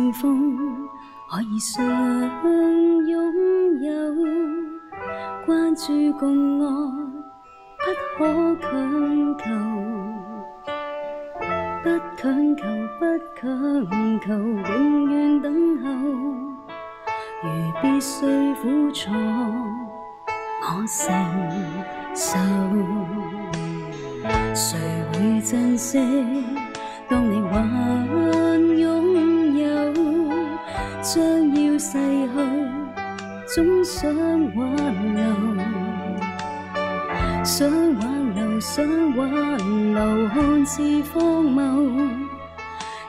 相逢可以相擁有，關注共愛不可強求，不強求不強求，永遠等候。如必須苦楚，我承受。誰會珍惜？當你還擁有，將要逝去，總想挽留，想挽留，想挽留，看似荒謬，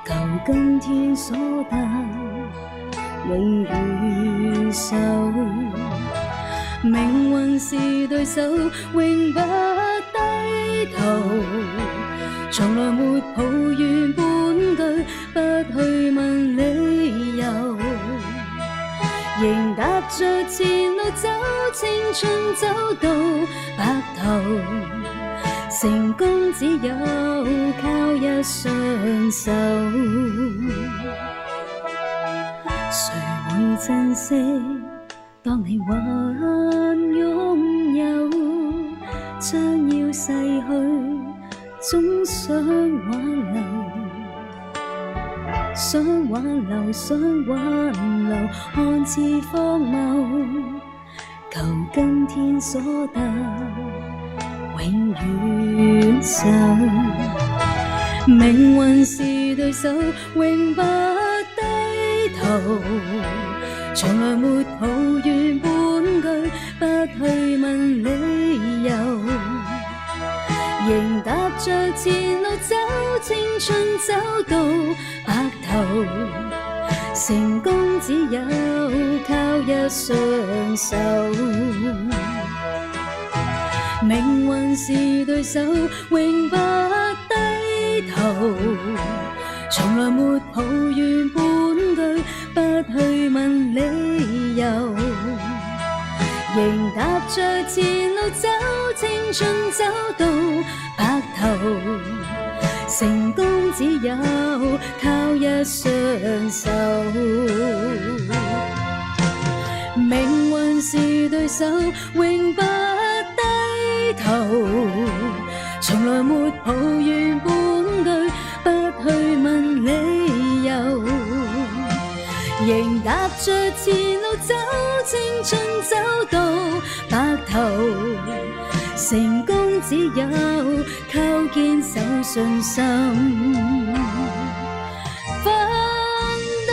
求今天所得，永遠受。命運是對手，永不低頭，從來沒抱怨半句，不去問理由，仍踏着前路走，青春走到白頭，成功只有靠一雙手。誰會珍惜？當你還擁有，將要逝去，總想挽留，想挽留，想挽留，看似荒謬，求今天所得，永遠受。命運是對手，永不低頭，從來沒抱怨半句，不去問理由，仍踏着前路走，青春走到白頭，成功只有靠一雙手。命運是對手，永不低頭，從來沒抱怨半句，不去問理由，仍踏着前路走，青春走到白頭，成功只有靠一雙手。命運是對手，永不低頭，從來沒抱怨半句，不去問理由，仍踏着前路走，青春走到白頭，成功只有靠堅守信心奮鬥。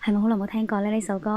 係咪好耐冇聽過呢首歌？